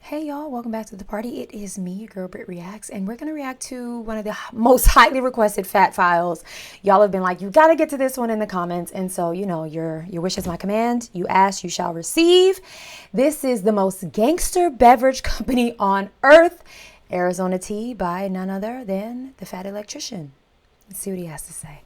Hey y'all, welcome back to the party. It is me, your girl BrittReacts, and we're gonna react to one of the most highly requested fat files. Y'all have been like, you gotta get to this one in the comments, and so you know your wish is my command. You ask, you shall receive. This is the most gangster beverage company on earth, Arizona Tea, by none other than the fat electrician. Let's see what he has to say.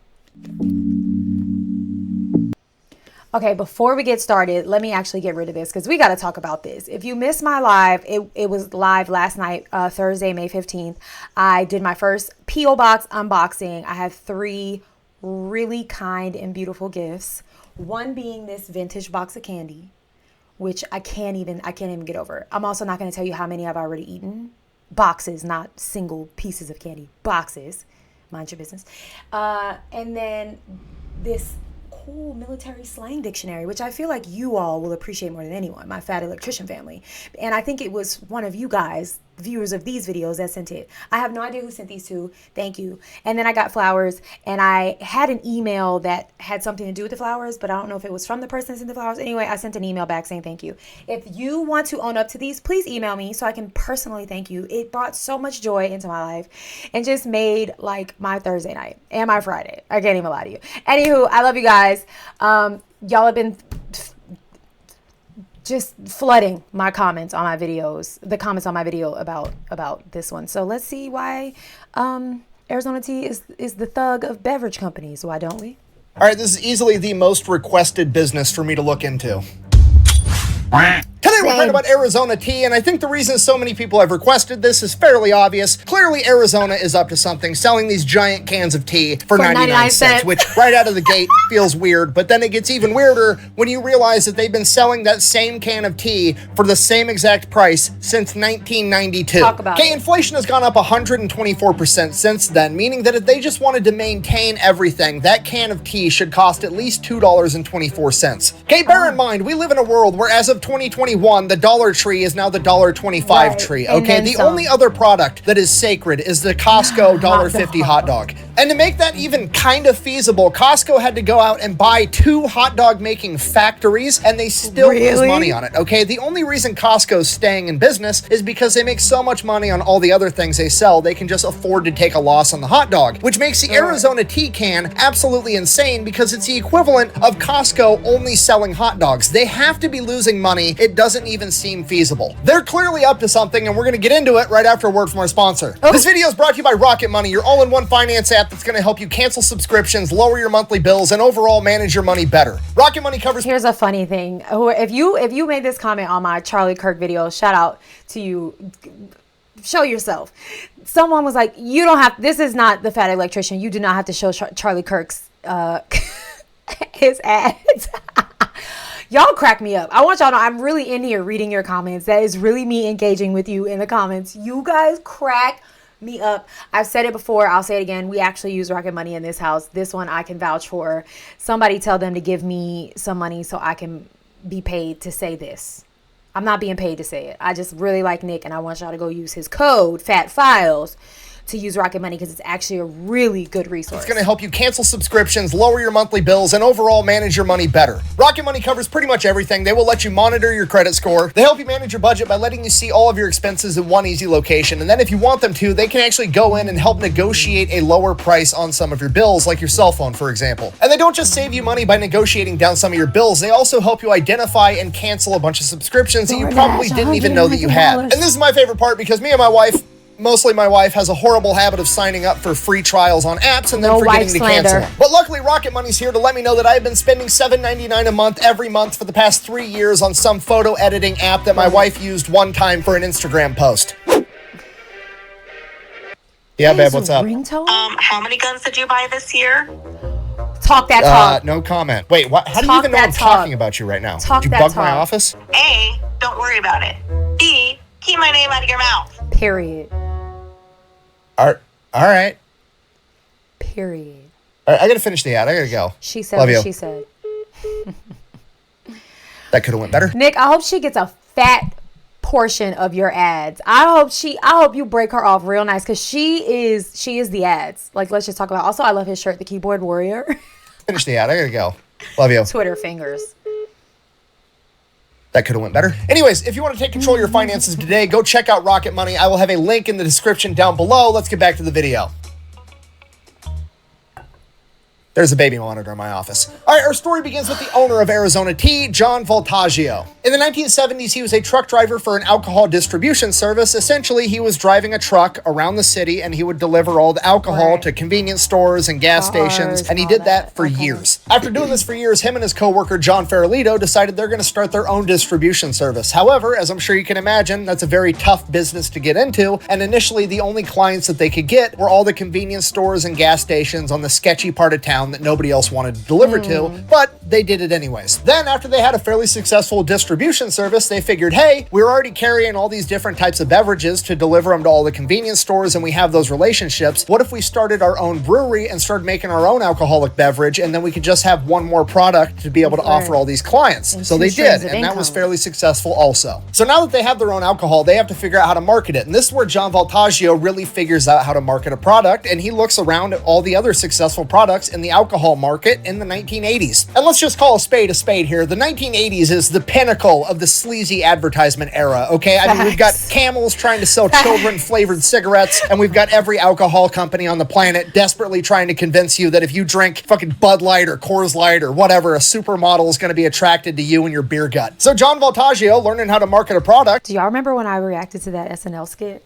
Okay, before we get started, let me actually get rid of this because we got to talk about this. If you missed my live, it was live last night, Thursday, May 15th. I did my first P.O. Box unboxing. I have 3 really kind and beautiful gifts. One being this vintage box of candy, which I can't even get over. I'm also not going to tell you how many I've already eaten. Boxes, not single pieces of candy. Boxes. Mind your business. And then this cool military slang dictionary, which I feel like you all will appreciate more than anyone, my fat electrician family. And I think it was one of you guys, viewers of these videos, that sent it. I have no idea who sent these to. Thank you. And then I got flowers, and I had an email that had something to do with the flowers, but I don't know if it was from the person that sent the flowers. Anyway, I sent an email back saying thank you. If you want to own up to these, please email me so I can personally thank you. It brought so much joy into my life and just made like my Thursday night and my Friday. I can't even lie to you. Anywho, I love you guys. Y'all have been just flooding my comments on my videos, the comments on my video about this one. So let's see why Arizona Tea is the thug of beverage companies. Why don't we? All right, this is easily the most requested business for me to look into. Today we're talking about Arizona Tea, and I think the reason so many people have requested this is fairly obvious. Clearly, Arizona is up to something, selling these giant cans of tea for 99 cents, which right out of the gate feels weird, but then it gets even weirder when you realize that they've been selling that same can of tea for the same exact price since 1992. Talk about it. Inflation has gone up 124% since then, meaning that if they just wanted to maintain everything, that can of tea should cost at least $2.24. Okay, bear in mind, we live in a world where as of 2021, the Dollar Tree is now the $1.25 tree, okay? The only other product that is sacred is the Costco $1.50 hot dog. And to make that even kind of feasible, Costco had to go out and buy 2 hot dog making factories, and they still lose money on it, okay? The only reason Costco's staying in business is because they make so much money on all the other things they sell, they can just afford to take a loss on the hot dog, which makes the Arizona Tea can absolutely insane because it's the equivalent of Costco only selling hot dogs. They have to be losing money. It doesn't even seem feasible. They're clearly up to something, and we're going to get into it right after a word from our sponsor. This video is brought to you by Rocket Money, your all-in-one finance app that's going to help you cancel subscriptions, lower your monthly bills, and overall manage your money better. Rocket Money covers... Here's a funny thing. If you made this comment on my Charlie Kirk video, shout out to you. Show yourself. Someone was like, you don't have... This is not the fat electrician. You do not have to show Charlie Kirk's his ads. Y'all crack me up. I want y'all to know I'm really in here reading your comments. That is really me engaging with you in the comments. You guys crack me up. I've said it before. I'll say it again. We actually use Rocket Money in this house. This one I can vouch for. Somebody tell them to give me some money so I can be paid to say this. I'm not being paid to say it. I just really like Nick, and I want y'all to go use his code, FATFILES, to use Rocket Money because it's actually a really good resource. It's going to help you cancel subscriptions, lower your monthly bills, and overall manage your money better. Rocket Money covers pretty much everything. They will let you monitor your credit score. They help you manage your budget by letting you see all of your expenses in one easy location. And then if you want them to, they can actually go in and help negotiate a lower price on some of your bills, like your cell phone, for example. And they don't just save you money by negotiating down some of your bills. They also help you identify and cancel a bunch of subscriptions that you probably didn't even know that you had. And this is my favorite part because me and my wife, mostly my wife, has a horrible habit of signing up for free trials on apps and then forgetting to cancel them. But luckily, Rocket Money's here to let me know that I have been spending $7.99 a month every month for the past 3 years on some photo editing app that my wife used one time for an Instagram post. Yeah, babe, what's up? How many guns did you buy this year? Talk that talk. No comment. Wait, what? How do you even know I'm talking about you right now? Did you bug my office? A, don't worry about it. B, keep my name out of your mouth. Period. All right. Period. All right, I gotta finish the ad. I gotta go. She said Love what you. she said. That could have went better. Nick, I hope she gets a fat portion of your ads. I hope you break her off real nice because she is the ads. Like, let's just talk about. Also, I love his shirt, the Keyboard Warrior. Finish the ad. I gotta go. Love you. Twitter fingers. That could have went better. Anyways, if you want to take control of your finances today, go check out Rocket Money. I will have a link in the description down below. Let's get back to the video. There's a baby monitor in my office. All right, our story begins with the owner of Arizona Tea, John Voltaggio. In the 1970s, he was a truck driver for an alcohol distribution service. Essentially, he was driving a truck around the city, and he would deliver all the alcohol to convenience stores and gas stations, and he did that for years. After doing this for years, him and his coworker, John Farolito, decided they're going to start their own distribution service. However, as I'm sure you can imagine, that's a very tough business to get into, and initially, the only clients that they could get were all the convenience stores and gas stations on the sketchy part of town that nobody else wanted to deliver to, but they did it anyways. Then, after they had a fairly successful distribution service, they figured, hey, we're already carrying all these different types of beverages to deliver them to all the convenience stores, and we have those relationships. What if we started our own brewery and started making our own alcoholic beverage, and then we could just have one more product to be able to offer all these clients? And so they did, and that was fairly successful also. So now that they have their own alcohol, they have to figure out how to market it, and this is where John Voltaggio really figures out how to market a product, and he looks around at all the other successful products in the alcohol market in the 1980s. And let's just call a spade here. The 1980s is the pinnacle of the sleazy advertisement era, okay? I mean, we've got Camels trying to sell children-flavored cigarettes, and we've got every alcohol company on the planet desperately trying to convince you that if you drink fucking Bud Light or Coors Light or whatever, a supermodel is going to be attracted to you and your beer gut. So John Voltaggio, learning how to market a product. Do y'all remember when I reacted to that SNL skit?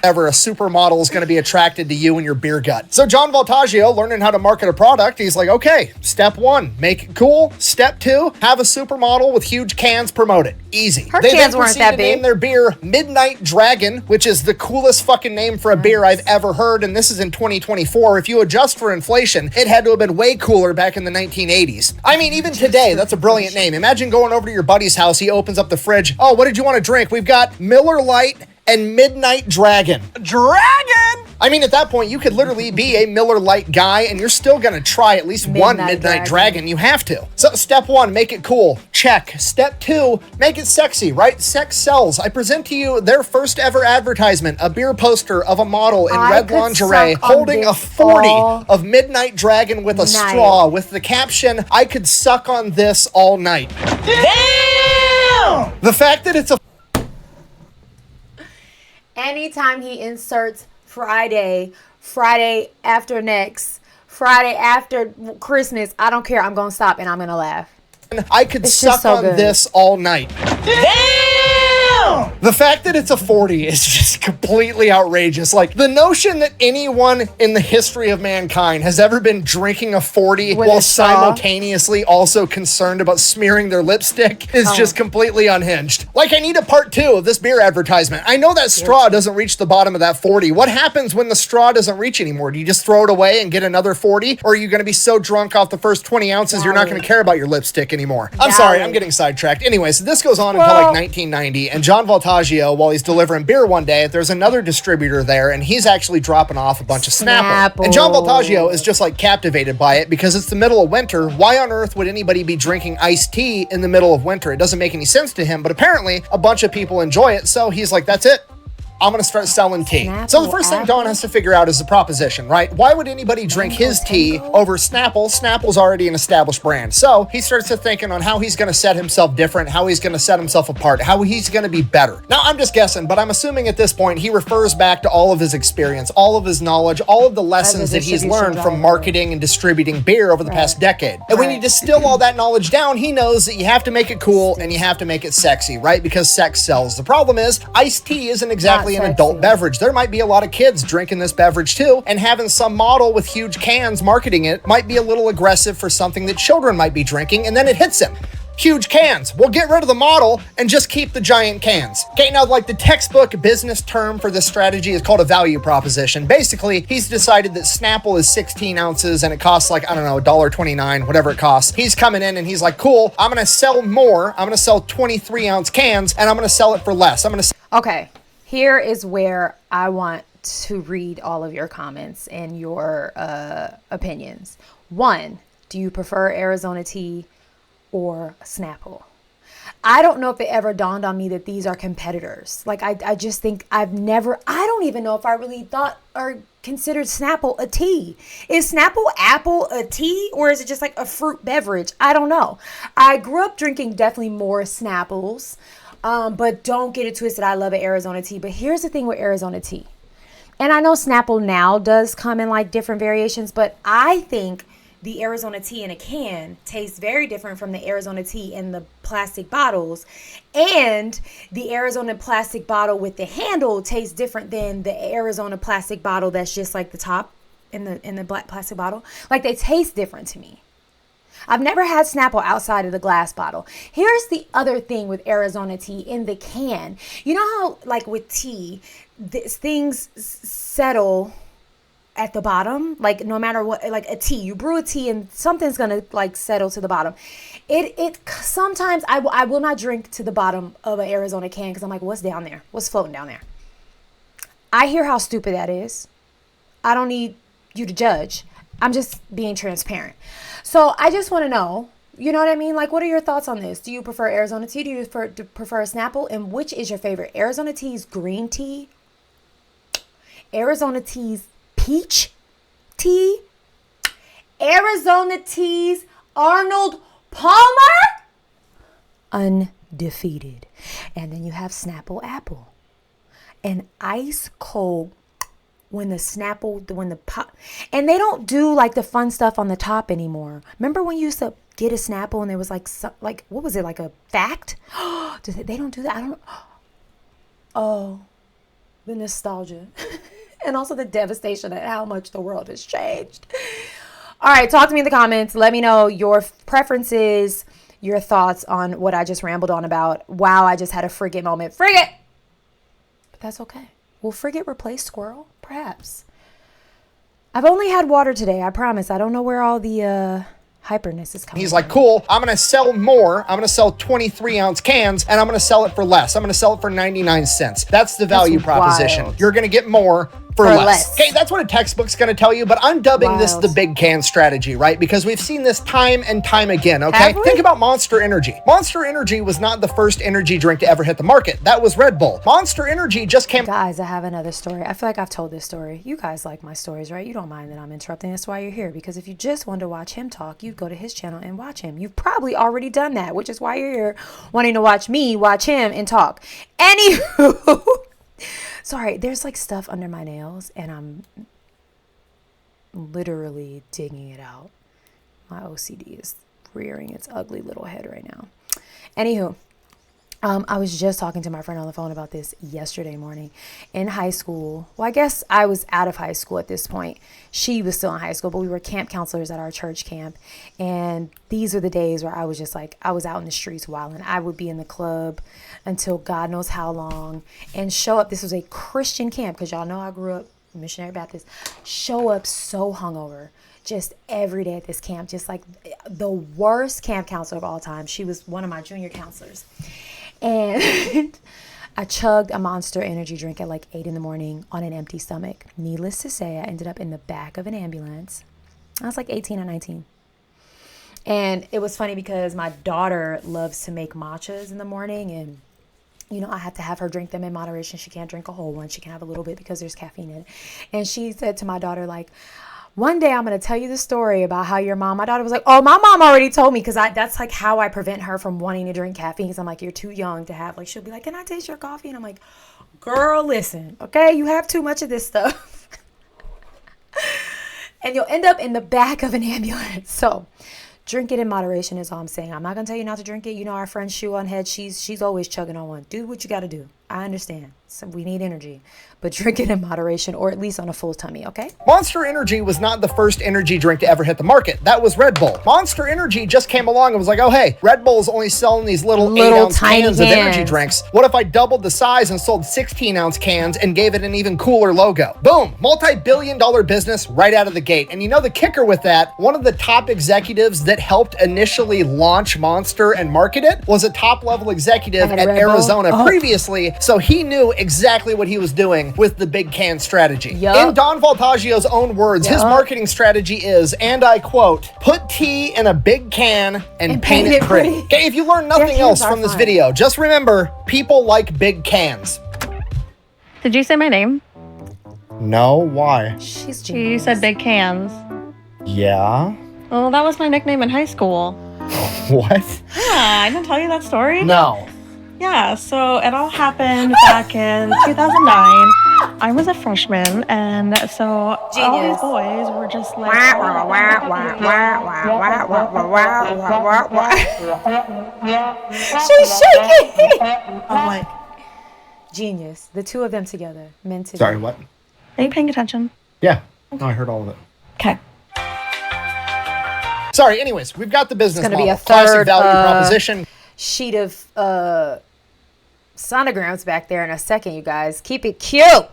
Ever a supermodel is going to be attracted to you and your beer gut. So John Voltaggio, learning how to market a product, he's like, okay, step one, make it cool. Step two, have a supermodel with huge cans, promote it. Easy. Her They cans then weren't proceed that to big. name their beer Midnight Dragon, which is the coolest fucking name for a beer I've ever heard, and this is in 2024. If you adjust for inflation, it had to have been way cooler back in the 1980s. I mean, even today, that's a brilliant name. Imagine going over to your buddy's house, he opens up the fridge. Oh, what did you want to drink? We've got Miller Lite and Midnight Dragon. Dragon! I mean, at that point, you could literally be a Miller Lite guy, and you're still gonna try at least one Midnight Dragon. You have to. So step one, make it cool. Check. Step two, make it sexy, right? Sex sells. I present to you their first ever advertisement, a beer poster of a model in red lingerie holding a 40 of Midnight Dragon with a straw with the caption, I could suck on this all night. Damn! The fact that it's a Anytime he inserts Friday after next, Friday after Christmas, I don't care. I'm going to stop and I'm going to laugh. I could suck on this all night. Damn! The fact that it's a 40 is just completely outrageous. Like, the notion that anyone in the history of mankind has ever been drinking a 40 while simultaneously also concerned about smearing their lipstick is just completely unhinged. Like, I need a part two of this beer advertisement. I know that straw doesn't reach the bottom of that 40. What happens when the straw doesn't reach anymore? Do you just throw it away and get another 40? Or are you going to be so drunk off the first 20 ounces you're not going to care about your lipstick anymore? I'm sorry, I'm getting sidetracked. Anyway, so this goes on until like 1990, and John Voltaggio, while he's delivering beer one day, there's another distributor there, and he's actually dropping off a bunch of Snapple. And John Voltaggio is just like captivated by it because it's the middle of winter. Why on earth would anybody be drinking iced tea in the middle of winter? It doesn't make any sense to him, but apparently a bunch of people enjoy it, so he's like, that's it. I'm going to start selling tea. So the first thing Don has to figure out is the proposition, right? Why would anybody drink his tea over Snapple? Snapple's already an established brand. So he starts to thinking on how he's going to set himself different, how he's going to set himself apart, how he's going to be better. Now, I'm just guessing, but I'm assuming at this point he refers back to all of his experience, all of his knowledge, all of the lessons that he's learned from marketing and distributing beer over the past decade. And when you distill all that knowledge down, he knows that you have to make it cool and you have to make it sexy, right? Because sex sells. The problem is iced tea isn't exactly an adult beverage. There might be a lot of kids drinking this beverage too, and having some model with huge cans marketing it might be a little aggressive for something that children might be drinking, and then it hits him. Huge cans. We'll get rid of the model and just keep the giant cans. Okay, now like the textbook business term for this strategy is called a value proposition. Basically, he's decided that Snapple is 16 ounces and it costs like, I don't know, $1.29, whatever it costs. He's coming in and he's like, cool, I'm gonna sell more. I'm gonna sell 23 ounce cans and I'm gonna sell it for less. Okay, here is where I want to read all of your comments and your opinions. One, do you prefer Arizona tea or Snapple? I don't know if it ever dawned on me that these are competitors. Like, I just think I don't even know if I really thought or considered Snapple a tea. Is Snapple Apple a tea, or is it just like a fruit beverage? I don't know. I grew up drinking definitely more Snapples, but don't get it twisted. I love an Arizona tea. But here's the thing with Arizona tea. And I know Snapple now does come in like different variations, but I think the Arizona tea in a can tastes very different from the Arizona tea in the plastic bottles. And the Arizona plastic bottle with the handle tastes different than the Arizona plastic bottle that's just like the top in the black plastic bottle. Like, they taste different to me. I've never had Snapple outside of the glass bottle. Here's the other thing with Arizona tea in the can. You know how, like, with tea, things settle at the bottom, like, no matter what, like a tea, you brew a tea and something's gonna like settle to the bottom. It sometimes I will not drink to the bottom of an Arizona can because I'm like, what's down there? What's floating down there? I hear how stupid that is. I don't need you to judge. I'm just being transparent. So I just want to know, you know what I mean? Like, what are your thoughts on this? Do you prefer Arizona tea? Do you prefer a Snapple? And which is your favorite? Arizona tea's green tea, Arizona tea's peach tea, Arizona tea's Arnold Palmer, undefeated. And then you have Snapple Apple, and ice cold when the pop, and they don't do like the fun stuff on the top anymore. Remember when you used to get a Snapple and there was like what was it, like a fact? They don't do that. I don't know. Oh, the nostalgia. And also the devastation at how much the world has changed. All right, talk to me in the comments. Let me know your preferences, your thoughts on what I just rambled on about. Wow, I just had a frigate moment. Frigate! But that's okay. Will frigate replace squirrel? Perhaps. I've only had water today, I promise. I don't know where all the hyperness is coming He's from. like, cool, I'm going to sell more. I'm going to sell 23-ounce cans, and I'm going to sell it for less. I'm going to sell it for 99 cents. That's the value proposition. Wild. You're going to get more for less. Okay, that's what a textbook's going to tell you, but I'm dubbing this the big can strategy, right? Because we've seen this time and time again, okay? Think about Monster Energy. Monster Energy was not the first energy drink to ever hit the market. That was Red Bull. Monster Energy just came... Guys, I have another story. I feel like I've told this story. You guys like my stories, right? You don't mind that I'm interrupting. That's why you're here. Because if you just want to watch him talk, you'd go to his channel and watch him. You've probably already done that, which is why you're here wanting to watch me watch him and talk. Anywho... Sorry, there's like stuff under my nails and I'm literally digging it out. My OCD is rearing its ugly little head right now. Anywho, I was just talking to my friend on the phone about this yesterday morning. In high school, well, I guess I was out of high school at this point. She was still in high school, but we were camp counselors at our church camp. And these are the days where I was just like, I was out in the streets wilding. I would be in the club until God knows how long and show up. This was a Christian camp because y'all know I grew up missionary Baptist. Show up so hungover just every day at this camp, just like the worst camp counselor of all time. She was one of my junior counselors. And I chugged a Monster energy drink at like 8 in the morning on an empty stomach. Needless to say, I ended up in the back of an ambulance. I was like 18 or 19. And it was funny because my daughter loves to make matchas in the morning. And, you know, I have to have her drink them in moderation. She can't drink a whole one. She can have a little bit because there's caffeine in it. And she said to my daughter, like, one day I'm going to tell you the story about how your mom, my daughter was like, oh, my mom already told me, because that's like how I prevent her from wanting to drink caffeine. Because I'm like, you're too young to have, like, she'll be like, can I taste your coffee? And I'm like, girl, listen, okay, you have too much of this stuff. And you'll end up in the back of an ambulance. So drink it in moderation is all I'm saying. I'm not going to tell you not to drink it. You know, our friend Shoe on Head, she's always chugging on one. Do what you got to do. I understand. So we need energy. But drink it in moderation, or at least on a full tummy, okay? Monster Energy was not the first energy drink to ever hit the market. That was Red Bull. Monster Energy just came along and was like, oh, hey, Red Bull's only selling these little 8-ounce cans of energy drinks. What if I doubled the size and sold 16-ounce cans and gave it an even cooler logo? Boom, multi-billion-dollar business right out of the gate. And you know the kicker with that, one of the top executives that helped initially launch Monster and market it was a top-level executive at Arizona previously So he knew exactly what he was doing with the big can strategy. Yup. In Don Voltaggio's own words, his marketing strategy is, and I quote, put tea in a big can and paint it pretty. Okay, if you learn nothing else from this video, just remember, people like big cans. Did you say my name? No, why? She's You genius. said big cans. Yeah? Well, that was my nickname in high school. What? Yeah, I didn't tell you that story? No. Yeah, so it all happened back in 2009. I was a freshman, and so all Genius. these boys were just like, She's shaking. I'm like, Genius. The two of them together. Meant to. Sorry, what? are you paying attention? Yeah. No, I heard all of it. Okay. Sorry, anyways, we've got the business It's gonna model. be a Classic third, value proposition. Sheet of sonograms back there in a second, you guys. Keep it cute.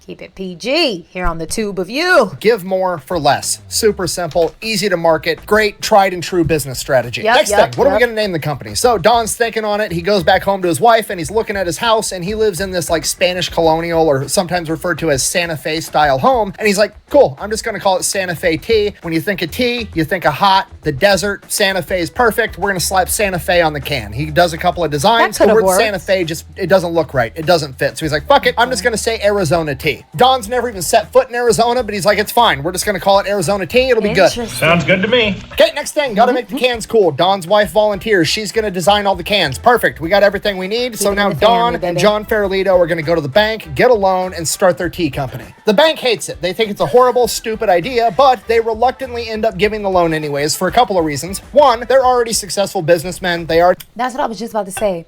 Keep it PG here on the tube of you. Give more for less. Super simple, easy to market, great tried and true business strategy. Next thing, what are we going to name the company? So Don's thinking on it. He goes back home to his wife and he's looking at his house and he lives in this like Spanish colonial or sometimes referred to as Santa Fe style home. And he's like, cool, I'm just going to call it Santa Fe tea. When you think of tea, you think of hot, the desert. Santa Fe is perfect. We're going to slap Santa Fe on the can. He does a couple of designs. The word Santa Fe just, it doesn't look right. It doesn't fit. So he's like, fuck it. I'm just going to say Arizona tea. Don's never even set foot in Arizona, but he's like, it's fine. We're just going to call it Arizona tea. It'll be good. Sounds good to me. Okay, next thing. Got to make the cans cool. Don's wife volunteers. She's going to design all the cans. Perfect. We got everything we need. So now Don and John Farolito are going to go to the bank, get a loan, and start their tea company. The bank hates it. They think it's a horrible, stupid idea, but they reluctantly end up giving the loan anyways for a couple of reasons. One, they're already successful businessmen. That's what I was just about to say.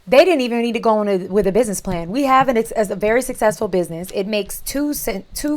They didn't even need to go on with a business plan. We have it as a very successful business. It makes two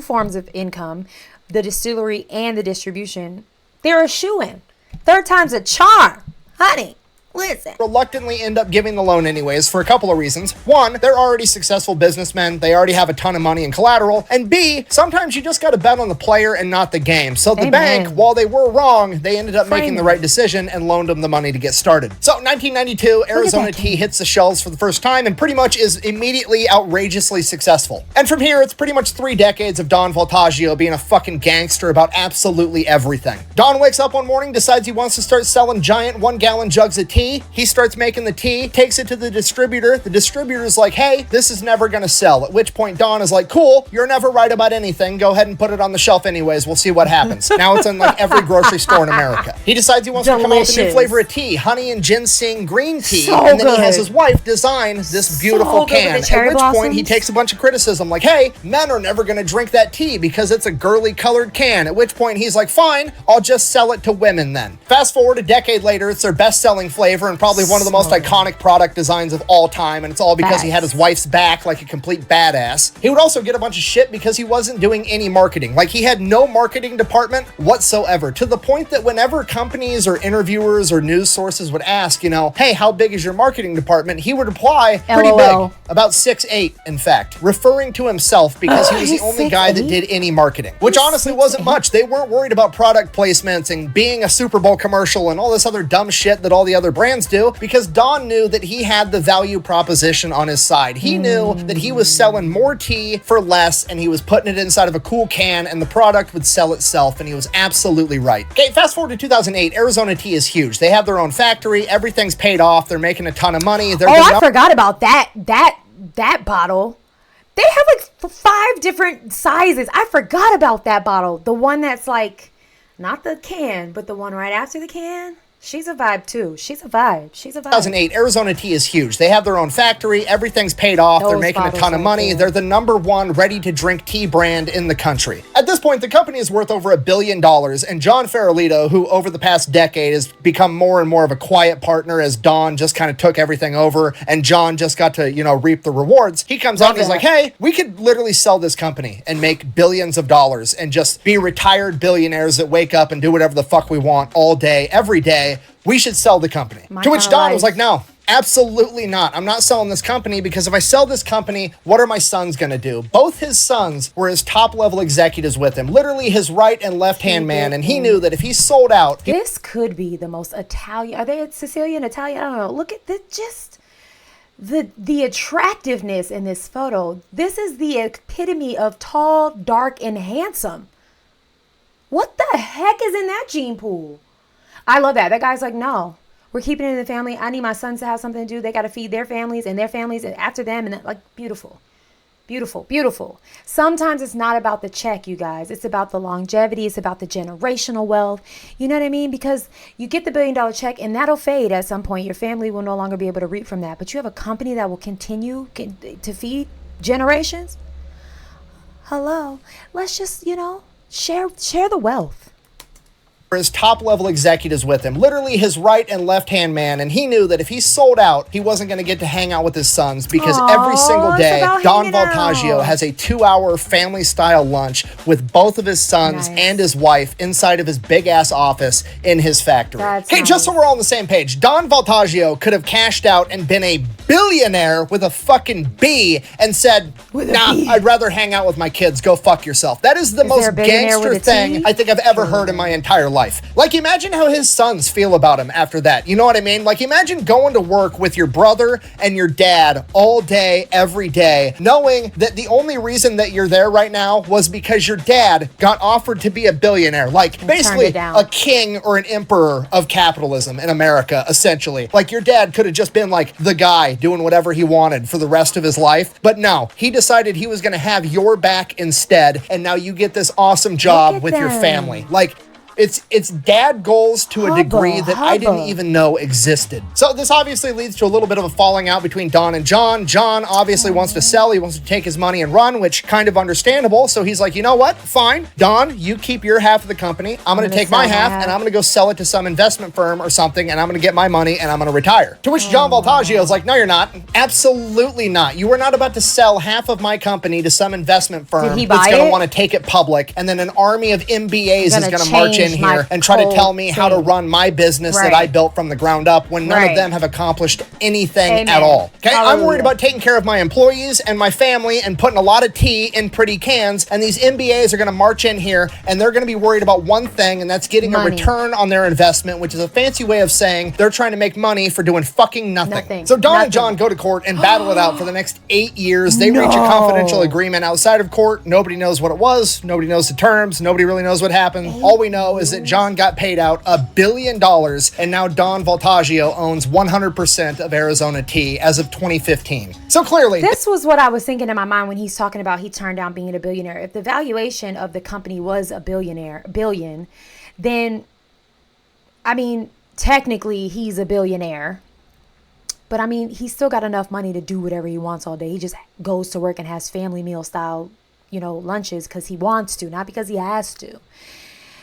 forms of income, the distillery and the distribution. They're a shoo-in. Third time's a charm. Honey, listen. Reluctantly end up giving the loan anyways for a couple of reasons. One, they're already successful businessmen. They already have a ton of money and collateral. And B, sometimes you just got to bet on the player and not the game. So the bank, while they were wrong, they ended up making the right decision and loaned them the money to get started. So 1992, Arizona tea hits the shelves for the first time and pretty much is immediately outrageously successful. And from here, it's pretty much 3 decades of Don Voltaggio being a fucking gangster about absolutely everything. Don wakes up one morning, decides he wants to start selling giant 1-gallon jugs of tea. He starts making the tea, takes it to the distributor. The distributor's like, hey, this is never going to sell. At which point Don is like, cool, you're never right about anything. Go ahead and put it on the shelf anyways. We'll see what happens. Now it's in like every grocery store in America. He decides he wants to come out with a new flavor of tea, honey and ginseng green tea. And then he has his wife design this beautiful can. At which point he takes a bunch of criticism like, hey, men are never going to drink that tea because it's a girly colored can. At which point he's like, fine, I'll just sell it to women then. Fast forward a decade later, it's their best-selling flavor and probably one of the most iconic product designs of all time, and it's all because he had his wife's back like a complete badass. He would also get a bunch of shit because he wasn't doing any marketing. Like, he had no marketing department whatsoever, to the point that whenever companies or interviewers or news sources would ask, you know, hey, how big is your marketing department? He would reply, pretty big, about 6'8", in fact, referring to himself because he was the only guy that did any marketing, which honestly wasn't much. They weren't worried about product placements and being a Super Bowl commercial and all this other dumb shit that all the other brands do, because Don knew that he had the value proposition on his side. He knew that he was selling more tea for less and he was putting it inside of a cool can and the product would sell itself, and he was absolutely right. Okay, fast forward to 2008, Arizona tea is huge. They have their own factory, everything's paid off, they're making a ton of money. I forgot about that bottle. They have like 5 different sizes. I forgot about that bottle. The one that's like, not the can, but the one right after the can. She's a vibe too. She's a vibe. 2008, Arizona tea is huge. They have their own factory. Everything's paid off. They're making a ton of money. They're the #1 ready-to-drink tea brand in the country. At this point, the company is worth over $1 billion, and John Farolito, who over the past decade has become more and more of a quiet partner as Don just kind of took everything over and John just got to, you know, reap the rewards. He comes out and he's like, hey, we could literally sell this company and make billions of dollars and just be retired billionaires that wake up and do whatever the fuck we want all day, every day. We should sell the company. To which Don was like, no, absolutely not. I'm not selling this company because if I sell this company, what are my sons going to do? Both his sons were his top level executives with him, literally his right and left hand man. And he knew that if he sold out. This could be the most Italian. Are they Sicilian, Italian? I don't know. Look at this. the attractiveness in this photo. This is the epitome of tall, dark, and handsome. What the heck is in that gene pool? I love that. That guy's like, no, we're keeping it in the family. I need my sons to have something to do. They got to feed their families and after them. And like, beautiful. Beautiful, beautiful. Sometimes it's not about the check, you guys. It's about the longevity. It's about the generational wealth. You know what I mean? Because you get the $1 billion check and that'll fade at some point. Your family will no longer be able to reap from that. But you have a company that will continue to feed generations. Hello. Let's just, share the wealth. His top level executives with him, literally his right and left hand man, and he knew that if he sold out, he wasn't going to get to hang out with his sons because every single day Don Voltaggio has a 2-hour family style lunch with both of his sons and his wife inside of his big ass office in his factory. Okay, just so we're all on the same page, Don Voltaggio could have cashed out and been a billionaire with a fucking B and said, nah, I'd rather hang out with my kids. Go fuck yourself. That is the most gangster thing I think I've ever heard in my entire life. Like, imagine how his sons feel about him after that. You know what I mean? Like, imagine going to work with your brother and your dad all day, every day, knowing that the only reason that you're there right now was because your dad got offered to be a billionaire. Like, basically a king or an emperor of capitalism in America, essentially. Like, your dad could have just been like the guy doing whatever he wanted for the rest of his life. But no, he decided he was going to have your back instead. And now you get this awesome job with your family. Like, it's dad goals to a degree that I didn't even know existed. So this obviously leads to a little bit of a falling out between Don and John. John obviously wants to sell. He wants to take his money and run, which kind of understandable. So he's like, you know what? Fine. Don, you keep your half of the company. I'm going to take my half and I'm going to go sell it to some investment firm or something and I'm going to get my money and I'm going to retire. To which John Voltaggio is like, no, you're not. Absolutely not. You are not about to sell half of my company to some investment firm that's going to want to take it public and then an army of MBAs is going to march in here and try to tell me how to run my business that I built from the ground up when none of them have accomplished anything at all. Okay, I'm worried about taking care of my employees and my family and putting a lot of tea in pretty cans, and these MBAs are going to march in here and they're going to be worried about one thing, and that's getting a return on their investment, which is a fancy way of saying they're trying to make money for doing fucking nothing. So Don and John go to court and battle it out for the next 8 years. They reach a confidential agreement outside of court. Nobody knows what it was. Nobody knows the terms. Nobody really knows what happened. All we know is that John got paid out $1 billion, and now Don Voltaggio owns 100% of Arizona Tea as of 2015. So clearly, this was what I was thinking in my mind when he's talking about he turned down being a billionaire. If the valuation of the company was $1 billion, then I mean, technically he's a billionaire. But I mean, he's still got enough money to do whatever he wants all day. He just goes to work and has family meal style, lunches because he wants to, not because he has to.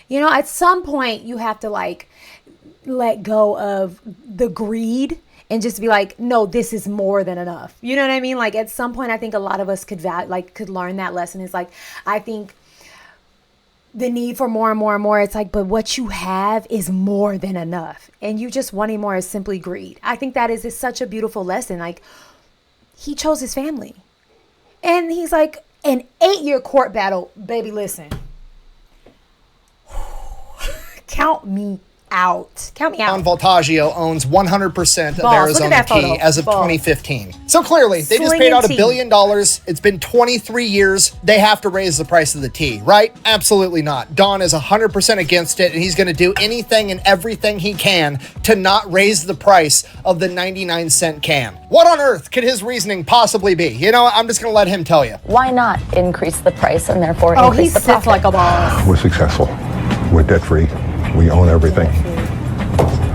At some point you have to like let go of the greed and just be like, no, this is more than enough. You know what I mean? Like at some point I think a lot of us could learn that lesson. It's like, I think the need for more and more and more, it's like, but what you have is more than enough. And you just wanting more is simply greed. I think that is such a beautiful lesson. Like he chose his family and he's like, an 8-year court battle, baby, listen. Count me out. Don Voltaggio owns 100% of Arizona Tea as of 2015. So clearly, they just paid out $1 billion. It's been 23 years. They have to raise the price of the tea, right? Absolutely not. Don is 100% against it, and he's going to do anything and everything he can to not raise the price of the 99-cent can. What on earth could his reasoning possibly be? I'm just going to let him tell you. Why not increase the price and therefore increase the profit? He sits like a boss. We're successful. We're debt-free. We own everything.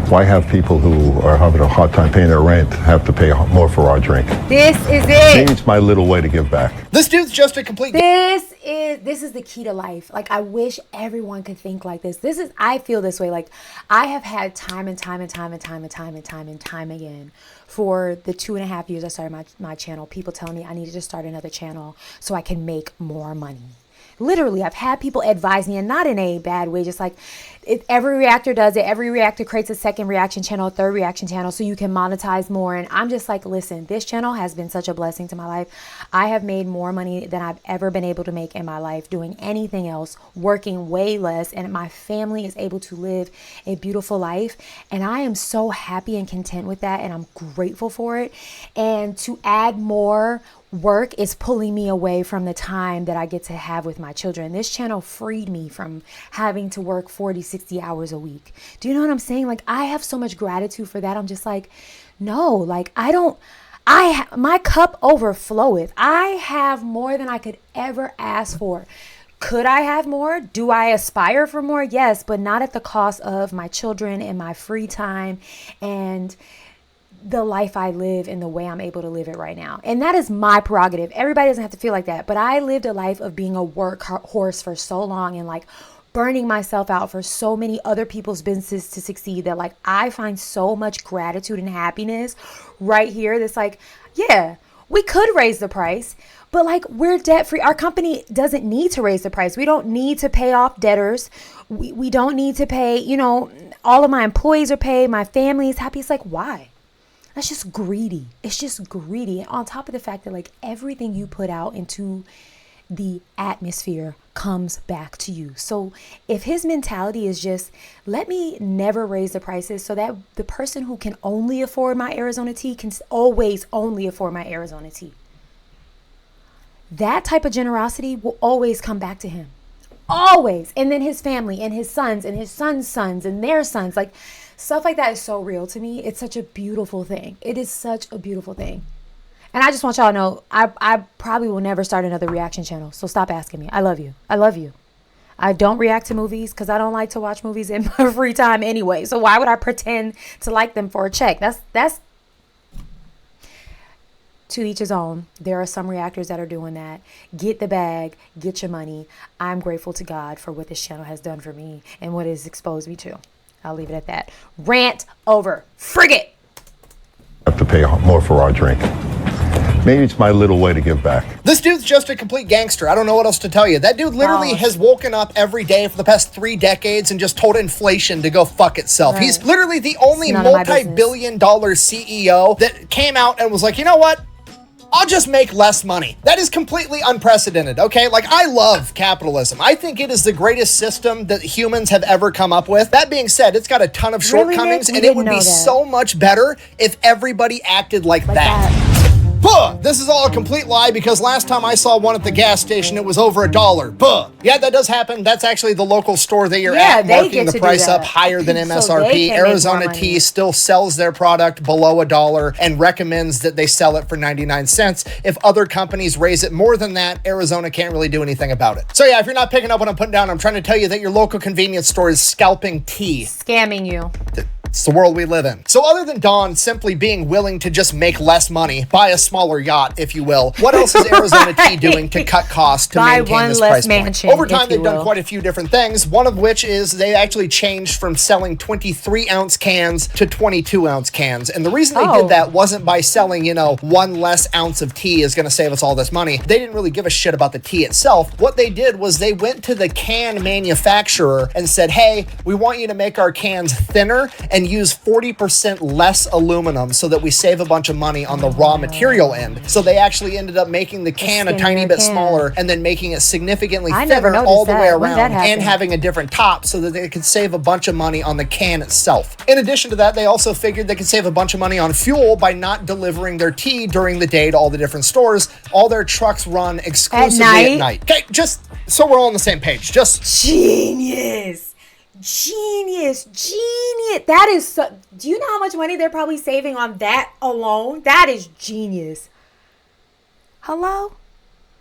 Why have people who are having a hard time paying their rent have to pay more for our drink? This is it. Maybe it's my little way to give back. This dude's just a complete... This is the key to life. Like, I wish everyone could think like this. I feel this way. Like, I have had time and time again for the 2.5 years I started my channel. People telling me I needed to start another channel so I can make more money. Literally, I've had people advise me, and not in a bad way, just like every reactor does it. Every reactor creates a second reaction channel, a third reaction channel, so you can monetize more. And I'm just like, listen, this channel has been such a blessing to my life. I have made more money than I've ever been able to make in my life doing anything else, working way less, and my family is able to live a beautiful life. And I am so happy and content with that, and I'm grateful for it. And to add more work is pulling me away from the time that I get to have with my children. This channel freed me from having to work 40, 60 hours a week. Do you know what I'm saying? Like, I have so much gratitude for that. I'm just like, no, like, my cup overfloweth. I have more than I could ever ask for. Could I have more? Do I aspire for more? Yes, but not at the cost of my children and my free time and the life I live and the way I'm able to live it right now. And that is my prerogative. Everybody doesn't have to feel like that. But I lived a life of being a workhorse for so long and like burning myself out for so many other people's businesses to succeed that like I find so much gratitude and happiness right here. That's like, yeah, we could raise the price, but like we're debt free. Our company doesn't need to raise the price. We don't need to pay off debtors. We don't need to pay, you know, all of my employees are paid. My family is happy. It's like, why? That's just greedy. It's just greedy. And on top of the fact that like everything you put out into the atmosphere comes back to you. So if his mentality is just, let me never raise the prices so that the person who can only afford my Arizona tea can always only afford my Arizona tea. That type of generosity will always come back to him. Always. And then his family and his sons and his sons' sons and their sons. Like, stuff like that is so real to me. It's such a beautiful thing. It is such a beautiful thing. And I just want y'all to know, I probably will never start another reaction channel. So stop asking me. I love you. I love you. I don't react to movies because I don't like to watch movies in my free time anyway. So why would I pretend to like them for a check? That's to each his own. There are some reactors that are doing that. Get the bag, get your money. I'm grateful to God for what this channel has done for me and what it has exposed me to. I'll leave it at that. Rant over. Frigate. Have to pay more for our drink. Maybe it's my little way to give back. This dude's just a complete gangster. I don't know what else to tell you. That dude literally has woken up every day for the past 3 decades and just told inflation to go fuck itself. Right. He's literally the only multi-billion-dollar CEO that came out and was like, you know what? I'll just make less money. That is completely unprecedented, okay? Like, I love capitalism. I think it is the greatest system that humans have ever come up with. That being said, it's got a ton of shortcomings, and it would be so much better if everybody acted like that. Buh! This is all a complete lie because last time I saw one at the gas station, it was over $1. Buh! Yeah, that does happen. That's actually the local store that you're at, marking the price up higher than MSRP. Arizona Tea still sells their product below $1 and recommends that they sell it for 99 cents. If other companies raise it more than that, Arizona can't really do anything about it. So yeah, if you're not picking up what I'm putting down, I'm trying to tell you that your local convenience store is scalping tea. Scamming you. It's the world we live in. So other than Dawn simply being willing to just make less money, buy a smaller yacht, if you will, what else is Arizona Tea doing to cut costs to maintain this price point? Over time, they've done quite a few different things, one of which is they actually changed from selling 23-ounce cans to 22-ounce cans. And the reason they did that wasn't by selling, you know, 1 less ounce of tea is going to save us all this money. They didn't really give a shit about the tea itself. What they did was they went to the can manufacturer and said, hey, we want you to make our cans thinner and use 40% less aluminum so that we save a bunch of money on the raw material end. So they actually ended up making the can a tiny bit smaller and then making it significantly thinner all the way around and having a different top so that they could save a bunch of money on the can itself. In addition to that, they also figured they could save a bunch of money on fuel by not delivering their tea during the day to all the different stores. All their trucks run exclusively at night. Okay, just so we're all on the same page. Just genius. That is so, do you know how much money they're probably saving on that alone? That is genius. Hello?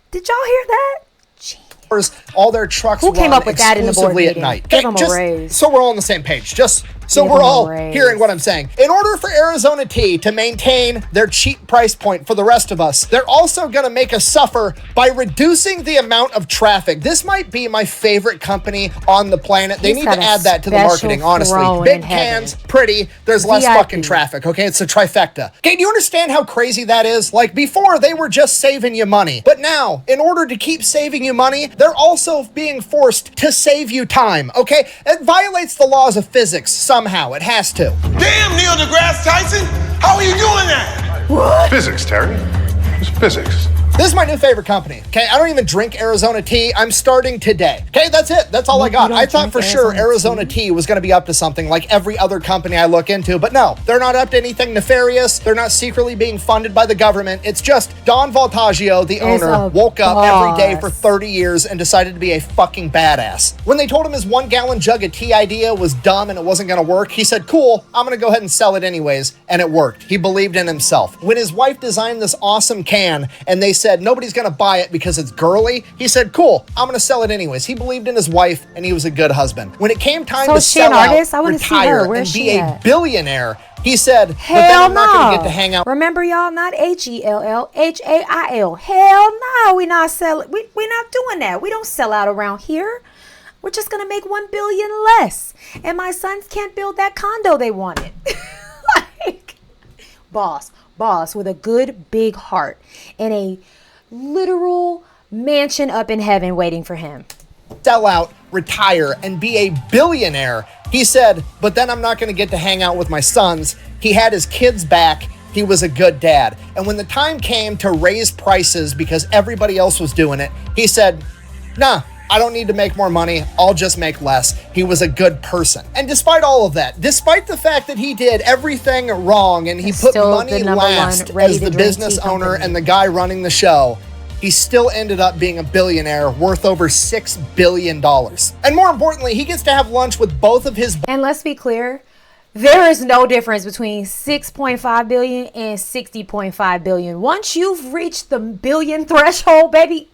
Did y'all hear that? Genius. All their trucks Who came run up with that in the board exclusively meeting? at night. Give them a raise. So we're all on the same page. Just So we're all hearing what I'm saying. In order for Arizona Tea to maintain their cheap price point for the rest of us, they're also going to make us suffer by reducing the amount of traffic. This might be my favorite company on the planet. They need to add that to the marketing, honestly. Big cans, pretty, there's less fucking traffic, okay? It's a trifecta. Okay, do you understand how crazy that is? Like, before, they were just saving you money. But now, in order to keep saving you money, they're also being forced to save you time, okay? It violates the laws of physics somehow. It has to. Damn, Neil deGrasse Tyson! How are you doing that? What? Physics, Terry. It's physics. This is my new favorite company, okay? I don't even drink Arizona tea. I'm starting today. Okay, that's it. That's all I got. I thought for sure Arizona tea was going to be up to something like every other company I look into, but no, they're not up to anything nefarious. They're not secretly being funded by the government. It's just Don Voltaggio, the owner, woke up every day for 30 years and decided to be a fucking badass. When they told him his 1 gallon jug of tea idea was dumb and it wasn't going to work, he said, cool, I'm going to go ahead and sell it anyways, and it worked. He believed in himself. When his wife designed this awesome can and they said nobody's gonna buy it because it's girly, he said, cool, I'm gonna sell it anyways. He believed in his wife and he was a good husband. When it came time to sell out, retire, and be a billionaire, he said, but then I'm not gonna get to hang out. Remember, y'all, not Hell, Hail. Hell no, we not selling. We're not doing that. We don't sell out around here. We're just gonna make 1 billion less, and my sons can't build that condo they wanted. Like, boss with a good big heart and a literal mansion up in heaven waiting for him. Sell out, retire, and be a billionaire. He said, but then I'm not going to get to hang out with my sons. He had his kids back. He was a good dad. And when the time came to raise prices because everybody else was doing it, he said, nah, I don't need to make more money. I'll just make less. He was a good person. And despite all of that, despite the fact that he did everything wrong and he put money last as the business owner and the guy running the show, he still ended up being a billionaire worth over $6 billion. And more importantly, he gets to have lunch with both of his... And let's be clear, there is no difference between 6.5 billion and 60.5 billion. Once you've reached the billion threshold, baby...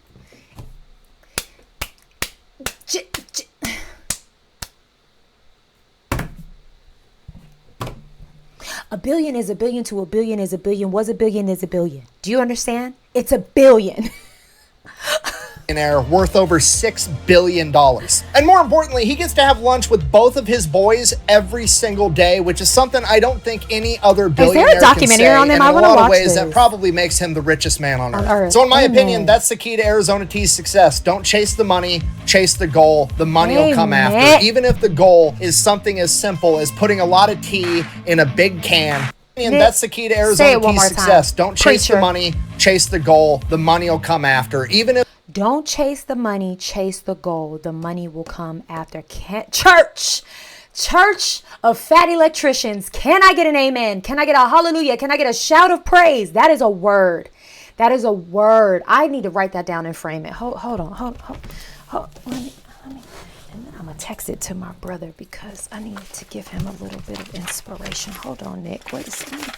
A billion is a billion to a billion is a billion was a billion is a billion. Do you understand? It's a billion. Worth over $6 billion. And more importantly, he gets to have lunch with both of his boys every single day, which is something I don't think any other billionaire can say. Is there a documentary on them? And in a lot of ways, that probably makes him the richest man on earth. So in my opinion, that's the key to Arizona Tea's success. Don't chase the money, chase the goal. The money will come after. Even if the goal is something as simple as putting a lot of tea in a big can. And that's the key to Arizona Tea's success. Don't chase the money, chase the goal. The money will come after. Even if... Don't chase the money, chase the goal. The money will come after. Church of fat electricians. Can I get an amen? Can I get a hallelujah? Can I get a shout of praise? That is a word. That is a word. I need to write that down and frame it. Hold on. Let me. And then I'm going to text it to my brother because I need to give him a little bit of inspiration. Hold on, Nick. Wait a second.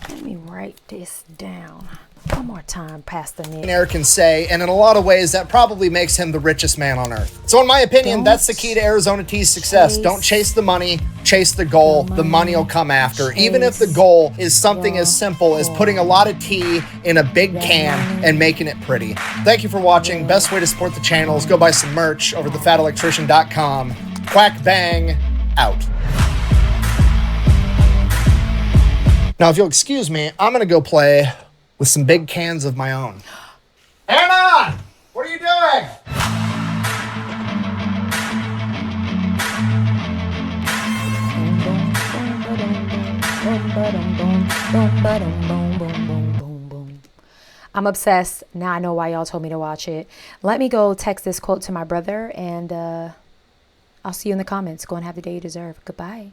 Let me write this down. One more time, Pastor Nick. Eric can say, and in a lot of ways, that probably makes him the richest man on earth. So in my opinion, that's the key to Arizona Tea's success. Don't chase the money, chase the goal. The money will come after. Even if the goal is something as simple as putting a lot of tea in a big can and making it pretty. Thank you for watching. Best way to support the channel is go buy some merch over thefatelectrician.com. Quack bang, out. Now, if you'll excuse me, I'm going to go play with some big cans of my own. Anna! What are you doing? I'm obsessed. Now I know why y'all told me to watch it. Let me go text this quote to my brother, and I'll see you in the comments. Go and have the day you deserve. Goodbye.